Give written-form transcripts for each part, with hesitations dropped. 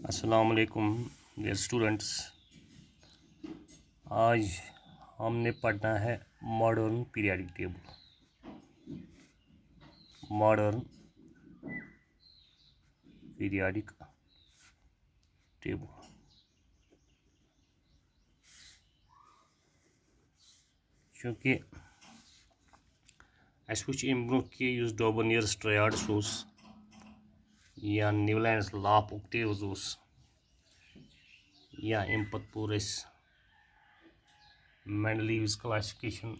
अस्सलाम वालेकुम dear students. आज हमने पढ़ना है modern periodic table. Modern periodic table चूँकि अस वुच अम ब्रो कि डॉबनियर्स ट्रायड्स या न्यूलैंड्स लॉ ऑफ ऑक्टेव्स या अम पत पोर मेंडलीव्स क्लासिफिकेशन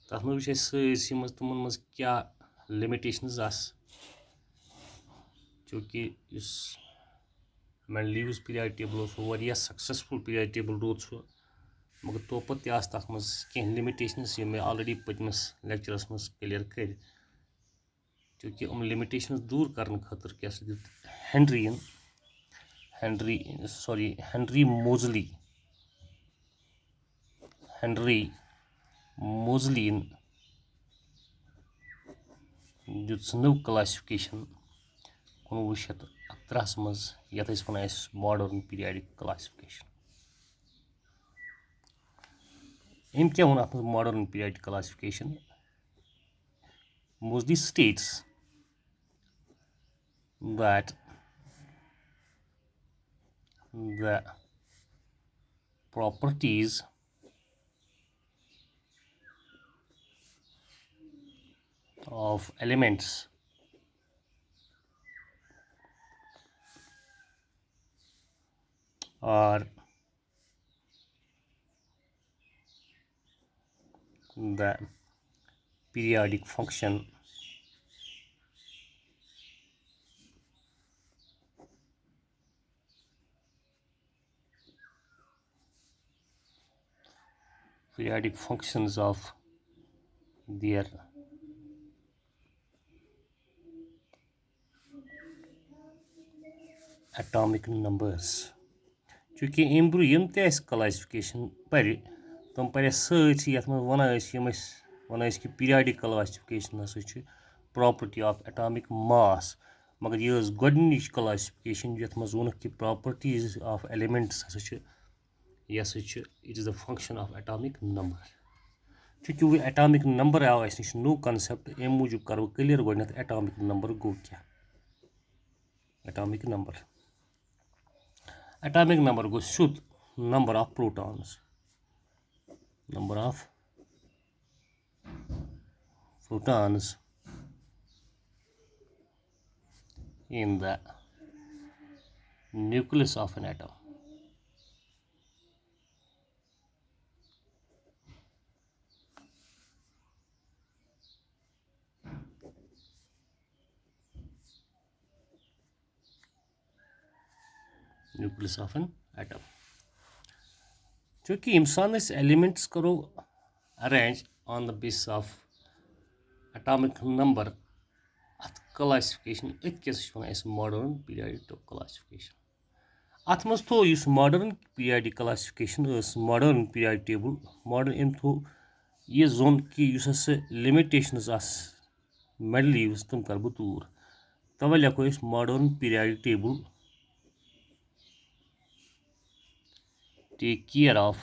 तथ मज वुच सैसी मज तमन मज क्या लिमिटेशंस चूँकि Mendeleev's periodic table successful periodic table rude मगर तोपत तथ मज कह लिमिटेशंस ये ऑलरेडी पतमस लेक्चरस मज क्लियर कर चूँकि लिमिटेशंस दूर करने खतर क्या हेनरी मोजली दित नव क्लासिफिकेशन 1918 मज यथ वन मॉडर्न पीरियोडिक क्लासिफिकेशन। अम क्या वो अत modern periodic classification Moseley states that the properties of elements are the periodic function periodic functions of their atomic numbers। चूँकि अम ब्रो यम क्लासिफिकेशन पर तम पर सही ये वन कि पीरियोडिक क्लासिफिकेशन हसा प्रॉपर्टी ऑफ एटॉमिक मास मगर यह गोडनिच क्लासिफिकेशन ये वोन कि प्रॉपर्टीज ऑफ एलिमेंट्स हसा it is the function of atomic number. चूँकि वो एटॉमिक नंबर आव अस नश नो कंसेप्ट अम मूजूब करो क्लियर गोडनेथ एटॉमिक नंबर गो क्या। एटॉमिक नंबर गो शुद्ध number of protons in the nucleus of an atom। nucleus of an atom चूँकि इंसान elements करो arrange on the basis of atomic number अत क्लासिफिकेशन वन modern periodic classification. अत मज थो modern periodic classification modern periodic table modern अम थो यह जोन कि लिमिटेशंस मेंडलीव्स तम कर बह दूर तवे लिखो modern periodic table take care of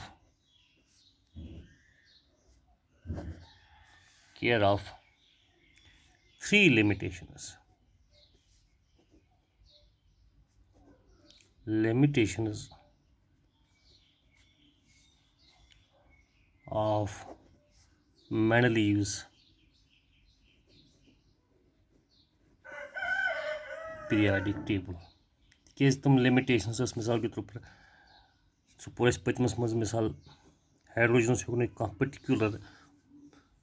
three limitations of Mendeleev's periodic table क्या तुम लिमिटेशंस मिसाल के तौर पर पोर पतमस मज मिसाल हाइड्रोजनस हेक कह पर्टिकुलर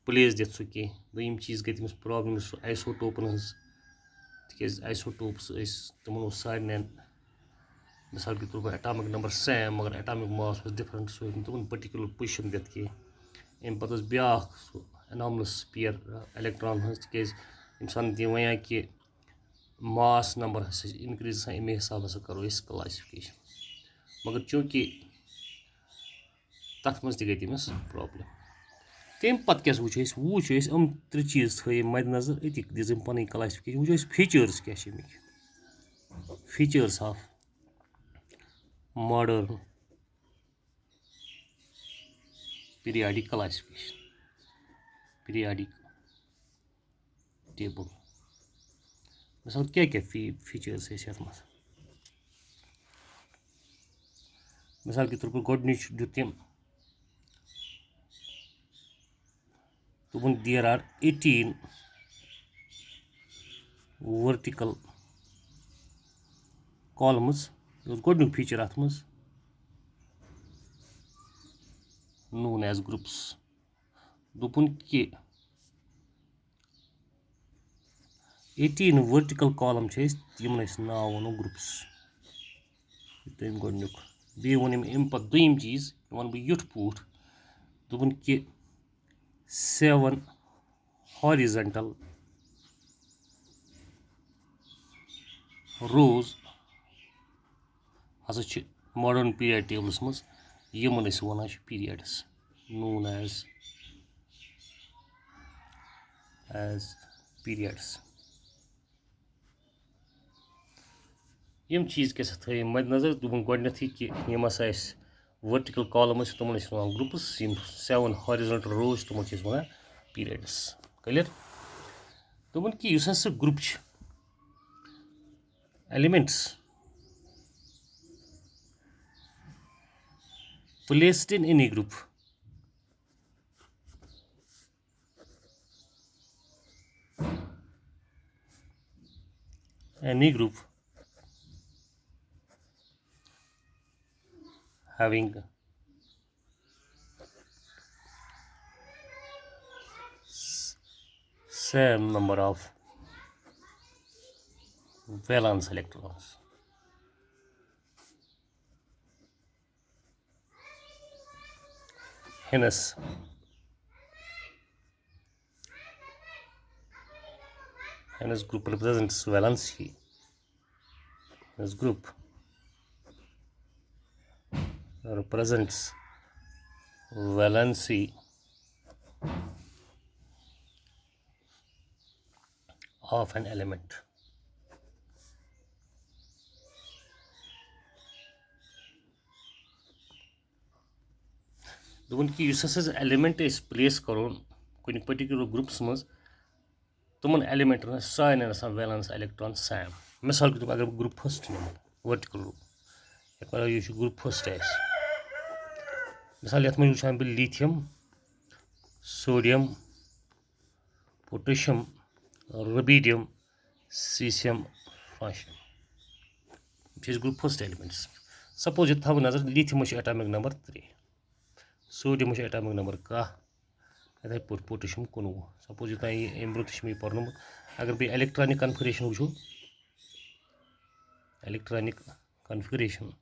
प्लेस दिथ सह कह दोम चीज गई तमिस प्रॉब्लम आइसोटोपन तिक आइसोटोप्स तमन सारे मिसाल के तौर पर एटॉमिक नंबर सेम मगर एटॉमिक मास डिफरेंट सह तमन पर्टिकुलर पोजिशन दिथ कह अम पे ब्या एनॉमलस पेयर इलेक्ट्रॉन तिक इंसान वन कि मास नंबर इनक्रीज अमे हिसाब हसा करो क्लासिफिकेशन मगर चूँकि तथ मज गई तमिस प्रॉब्लम तम पत् क्या वो अम त्रे चीज थे मद्देनजर अति दिम पन क्लासिफिकेशन वो फीचर्स क्या features of modern periodic classification, periodic table. मिसाल क्या क्या फीचर्स यथ मज मिसाल के तौर पर गोडनिच दुत तम दोपन देयर आर 18 vertical columns गोडनिक फीचर अथ मज known as groups दोपन कि 18 vertical column यमन नाव वनो ग्रुप्स तम गोडनिक बे वोन अम पे दोयम चीज वन बह युथ पूट दोपन कि 7 horizontal rows हसा मॉडर्न पीरियड टेबल्स मज Yemen one periods known as periods यम चीज क्या थो मद्देनजर दोपन गोडनथी कि यम हसा वर्टिकल कॉलम्स तमन वन ग्रुप्स 7 हॉरिजॉन्टल रोज तमन वन पीरियड्स क्लियर दोपन कि युस हसा group elements placed in any group having same number of valence electrons. Hence, group represents valency. This group represents valency of an element. दोपन कि element place करोन कुछ particular groups मज तमन एलिमेंटन सारे valence electron same मिसाल के तौर अगर ग्रुप फर्स्ट निम वर्टिकल ग्रुप यह ग्रुप फर्स्ट मिसाल ये मज वुचान बह lithium sodium potassium rubidium caesium francium group first elements suppose ये थो नजर lithium atomic number 3 sodium atomic number 10 इथे पे पोटेशियम 19 सपोज ये अम ब्रोह पर्नमुत अगर बे इलेक्ट्रॉनिक कन्फिगरेशन वो इलेक्ट्रॉनिक कन्फिगरेशन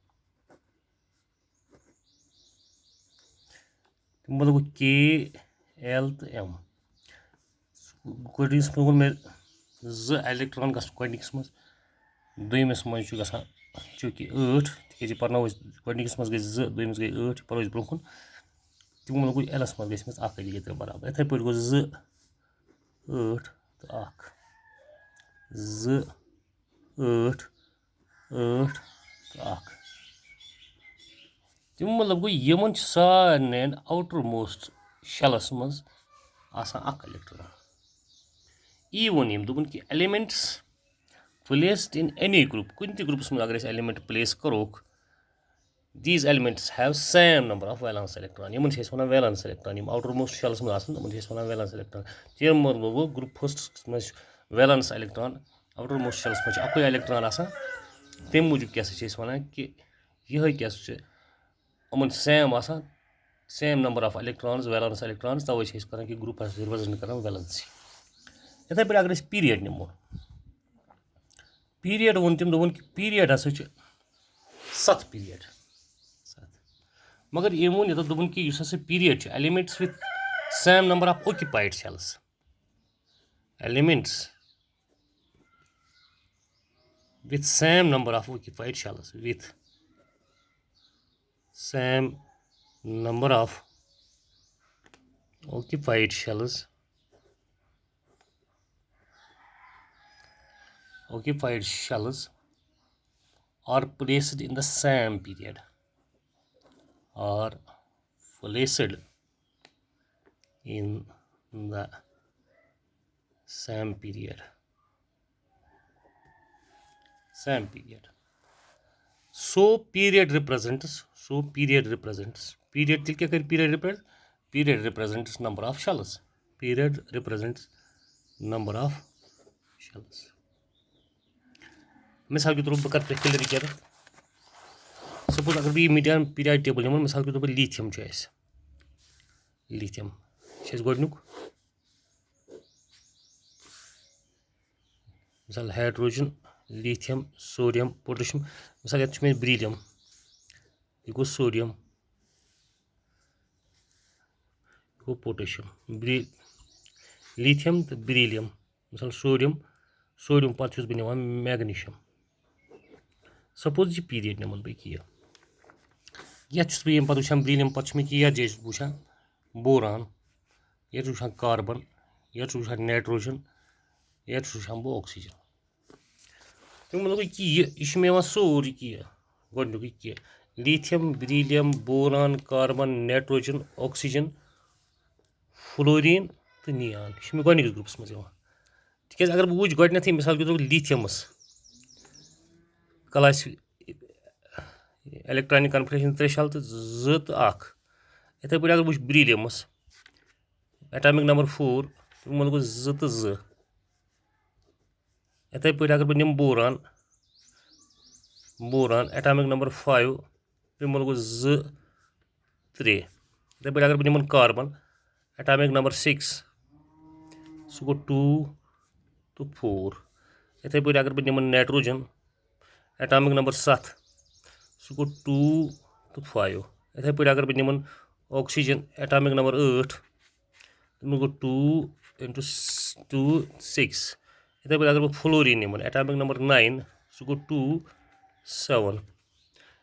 मतलब के एल तो एम गोडनिस वो मे इलेक्ट्रॉन गोडनिकस मज दोयमिस मज चूँकि 8 तक पर्नो गोडनिकस मज गई 2 दोयमिस गई 8 पर्व ब्रोह तमो लोग एलस मज गई अक बराबर इथे पे गो 2 8 तो 1 2 8 8 तो 1 तम मतलब गो यमन सारे आउटर मोस्ट शेलस मज इलेक्ट्रॉन ई वोन दोपन कि elements placed in any group कुन ग्रुप्स में अगर एलिमेंट प्लेस करोक these elements have same number of valence electron यमन one valence electron outermost shells में वन वैलेंस इलेक्ट्रॉन तम मतलब गो ग्रुप फर्स्ट मज valence electron outermost shells में अक इलेक्ट्रॉन तम मूजूब क्या वन कि यह क्या Yemen same number of electrons valence electrons तवे कर कि ग्रुप रिप्रेजेंट कर वैलेंसी इथे पे अगर पीरियड निमो पीरियड वो तम दोपन कि पीरियड हसा 7 पीरियड मगर ये वो दोपन कि period elements with same number of occupied shells elements with same number of occupied shells with same number of occupied shells are placed in the same period, are placed in the same period. So period represents period till क्या कर period represents number of shells. Period represents number of shells. मिसाल के तौर पर कर clear क्या suppose अगर बह मीडियम पीरियड टेबल निमो मिसाल के तौर पर लिथियम लिथियम गोडनुक मिसाल हाइड्रोजन लिथियम सोडियम पोटेशियम मिसाल ये मे ब्रीलियम यह गो सोडियम गो पोटेशियम लिथियम तो ब्रीलियम मिसाल सोडियम पे बह मैग्नीशियम सपोज यह पीरियड निमन बह ये बह पे वुचान ब्रीलियम पे मे वुचान बोरान ये वुचान कार्बन ये वुचान नाइट्रोजन ये वुचान बह ऑक्सीजन तो मतलब यह मे सोरी गोडनुक lithium beryllium boron carbon nitrogen oxygen fluorine तो नियान यह मे गोडनिकस ग्रुपस मज तिक अगर बह वुच गोडनेथ मिसाल के तौर लिथियमस क्लास इलेक्ट्रॉनिक कन्फर्मेशन 3 शल तो 2 तो 1 इथे पे अगर वुच ब्रीलियमस एटॉमिक नंबर 4 तो मतलब 2 तो 2 इथे पे अगर बह निम बोरान एटॉमिक नंबर 5 तो मतलब 2 3 इथे पे अगर बह निमन कार्बन एटॉमिक नंबर 6 सह गो 2 तो 4 इथे पे अगर बह निमन नाइट्रोजन एटॉमिक नंबर 7 सह गो 2 तो 5 इथे पे अगर बह निमन ऑक्सीजन एटॉमिक नंबर 8 तो गो 2 into 2 6 इथे पे अगर बह फ्लोरीन निमन एटॉमिक नंबर 9 सह गो 2 7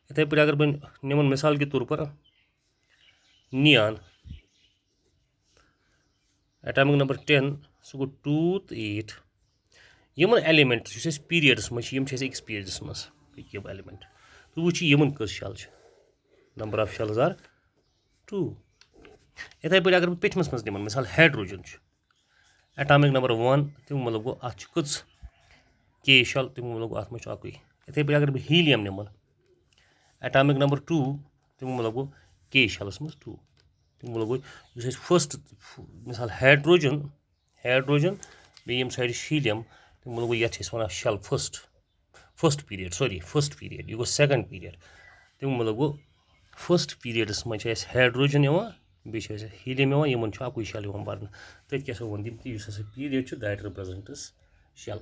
इथे पे अगर बह निमन मिसाल के तौर पर नियान एटॉमिक नंबर 10 सह गो 2 तो 8 यमन एलिमेंट पीरियड्स मज अकिस पीरियड्स मज एलिमेंट तो वो यमन कस शल नंबर ऑफ शेल्स आर 2 इथे पे अगर पेटमस मज निमन मिसाल हाइड्रोजन एटॉमिक नंबर 1 तम मतलब गो अत कच के शल तम मतलब गो अत मज अक इथे पे अगर बह हीलियम निमन एटॉमिक नंबर 2 तम मतलब गो के शलस मज 2 तम मतलब गो फर्स्ट मिसाल हाइड्रोजन बे साइड हीलियम तम मतलब गो ये वन शल फर्स्ट पीरियड यह गो सेकंड पीरियड तम मतलब गो फर्स्ट पीरियडस मज हाइड्रोजन बे हीलियम इन अक शल भरन तथ क्या वो पीरियड दैट रिप्रेजेंट्स शल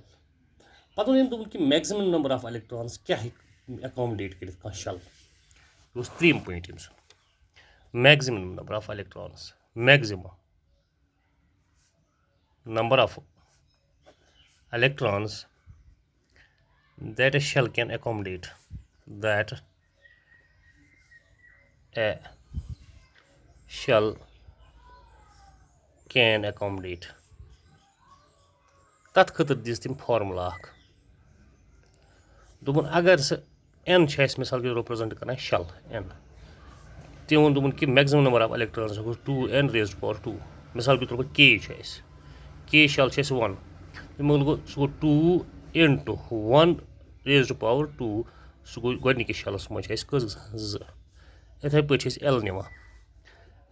पे वो कि मैक्सिमम नंबर ऑफ इलेक्ट्रॉन्स क्या एकोमोडेट कर शल यह 3 point maximum number of electrons maximum number of electrons that a shell can accommodate तथ खतर दिस तम फार्मूला दोपन अगर सह n मिसाल के रिप्रेजेंट कर शल n तम वो कि maximum number of electrons 2n raised to power 2 मिसाल के तौर पर के शल 1 मतलब गो सह गो 2 into 1 raised to power 2 सह गो गोडनिकस शलस मज कस 2 इथे पे एल निवान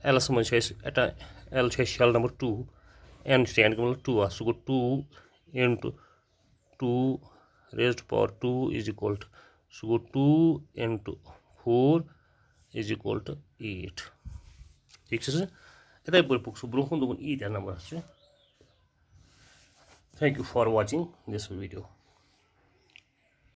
एलस मज एल शल नंबर 2 n स्टैंड मतलब 2 सह गो 2 into 2 raised to power 2 is equal to सह गो 2 into 4 is equal to 8 ठीक है इथे पे पुक सह ब्रोह दोपन ईत number Thank you for watching this video.